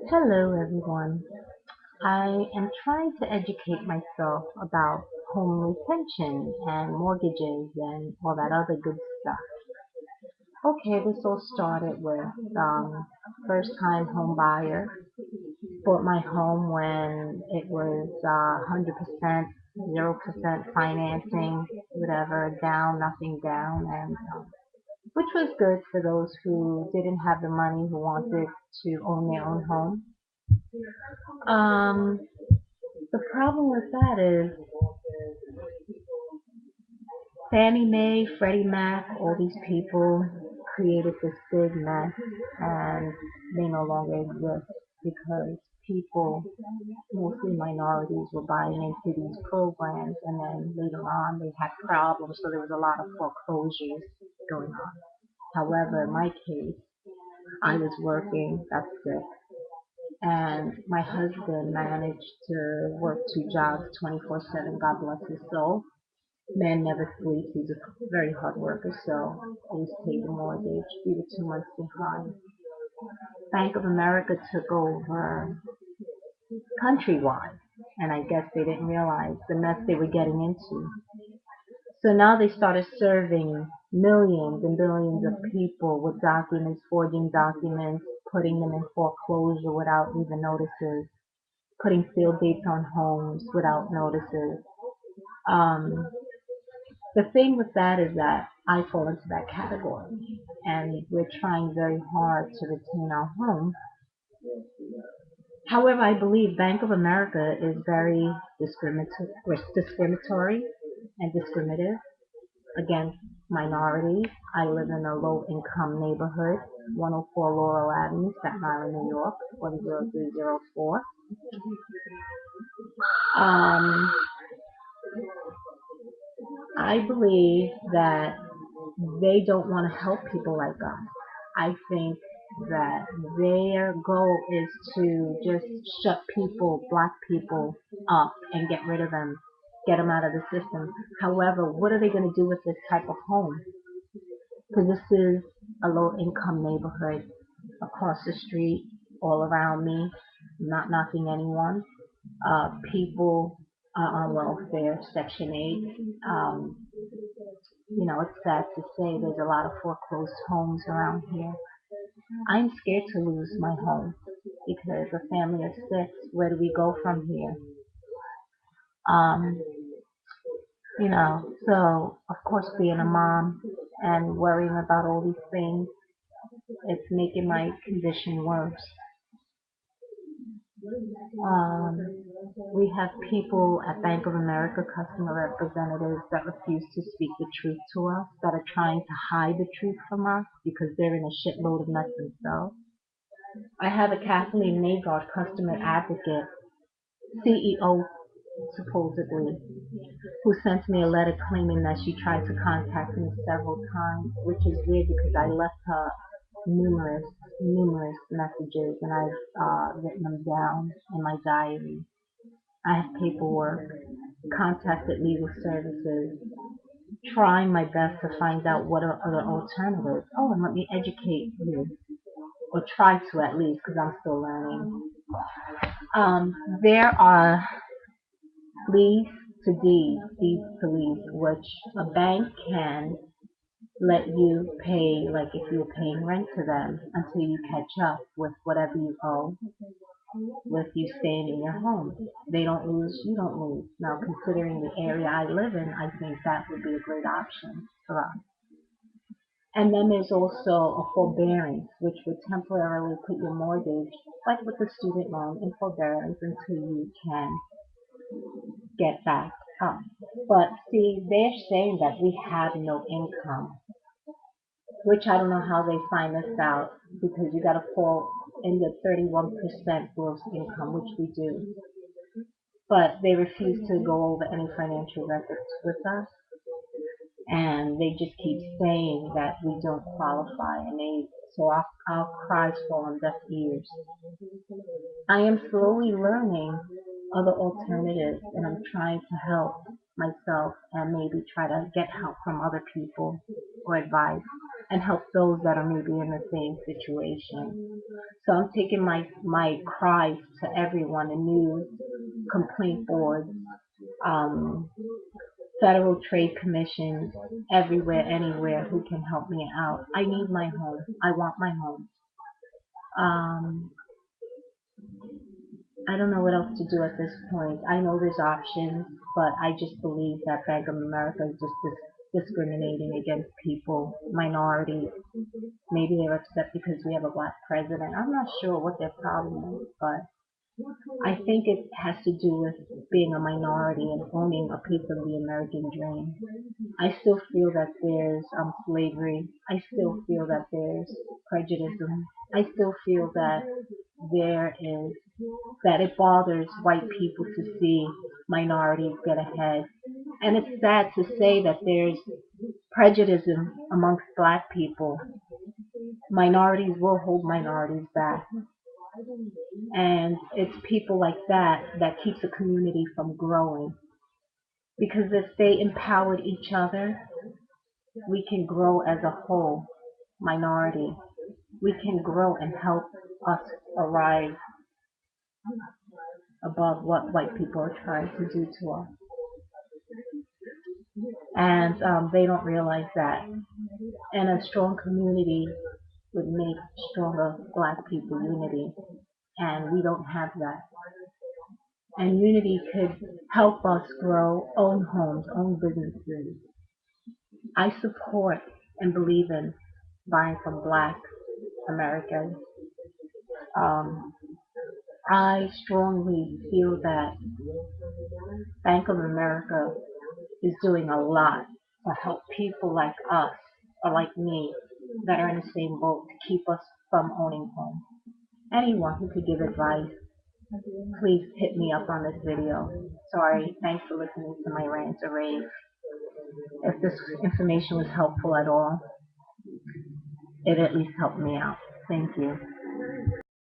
Hello, everyone. I am trying to educate myself about home retention and mortgages and all that other good stuff. Okay, this all started with first time home buyer. Bought my home when it was 100%, 0% financing, whatever, down, nothing down, and which was good for those who didn't have the money who wanted to own their own home. Um, the problem with that is Fannie Mae, Freddie Mac, all these people created this big mess and they no longer exist because people, mostly minorities, were buying into these programs and then later on they had problems, so there was a lot of foreclosures going on. However, in my case, I was working, that's good, and my husband managed to work two jobs 24/7, God bless his soul. Man never sleeps. He's a very hard worker, so always paid the mortgage. We were 2 months behind. Bank of America took over countrywide, and I guess they didn't realize the mess they were getting into. So now they started serving millions and billions of people with documents, forging documents, putting them in foreclosure without even notices, putting field dates on homes without notices. Um, The thing with that is that I fall into that category, and we're trying very hard to retain our home. However, I believe Bank of America is very discriminatory and discriminative against minorities. I live in a low-income neighborhood, 104 Laurel Avenue, Staten Island, New York, 40304. Um, I believe that they don't want to help people like us. I think that their goal is to just shut people, black people, up and get rid of them, get them out of the system. However, what are they going to do with this type of home? Because this is a low income neighborhood across the street, all around me, not knocking anyone. People are on welfare, Section 8. It's sad to say there's a lot of foreclosed homes around here. I'm scared to lose my home because a family of six, where do we go from here? Um, so of course being a mom and worrying about all these things, it's making my condition worse. Um, we have people at Bank of America, customer representatives that refuse to speak the truth to us, that are trying to hide the truth from us because they're in a shitload of mess themselves. I have a Kathleen Nagard, customer advocate, CEO supposedly, who sent me a letter claiming that she tried to contact me several times, which is weird because I left her numerous, numerous messages and I've written them down in my diary. I have paperwork, contacted legal services, trying my best to find out what are other alternatives. Oh, and let me educate you, or try to at least, because I'm still learning. There are lease to deeds to lease, which a bank can let you pay, like if you were paying rent to them, until you catch up with whatever you owe with you staying in your home. They don't lose, you don't lose. Now, considering the area I live in, I think that would be a great option for us. And then there's also a forbearance, which would temporarily put your mortgage, like with the student loan, in forbearance until you can get back up. But see, they're saying that we have no income, which I don't know how they find this out because you got to fall in the 31% gross income, which we do. But they refuse to go over any financial records with us, and they just keep saying that we don't qualify, and so our cries fall on deaf ears. I am slowly learning other alternatives, and I'm trying to help myself and maybe try to get help from other people or advice. and help those that are maybe in the same situation. So I'm taking my cries to everyone, the news, complaint boards, um, federal trade commissions, everywhere, anywhere who can help me out. I need my home. I want my home. Um, I don't know what else to do at this point. I know there's options, but I just believe that Bank of America is just discriminating against people, minorities. Maybe they're upset because we have a black president. I'm not sure what their problem is, but I think it has to do with being a minority and owning a piece of the American dream. I still feel that there's slavery. I still feel that there's prejudice. I still feel that there is that it bothers white people to see minorities get ahead. And it's sad to say that there's prejudice amongst black people. Minorities will hold minorities back. And it's people like that that keeps a community from growing. Because if they empowered each other, we can grow as a whole minority. We can grow and help us arrive above what white people are trying to do to us. And they don't realize that. And a strong community would make stronger black people unity. And we don't have that. And unity could help us grow own homes, own businesses. I support and believe in buying from black Americans. Um, I strongly feel that Bank of America is doing a lot to help people like us or like me that are in the same boat to keep us from owning homes. Anyone who could give advice, please hit me up on this video. Sorry, thanks for listening to my rant or rave. If this information was helpful at all, it at least helped me out. Thank you.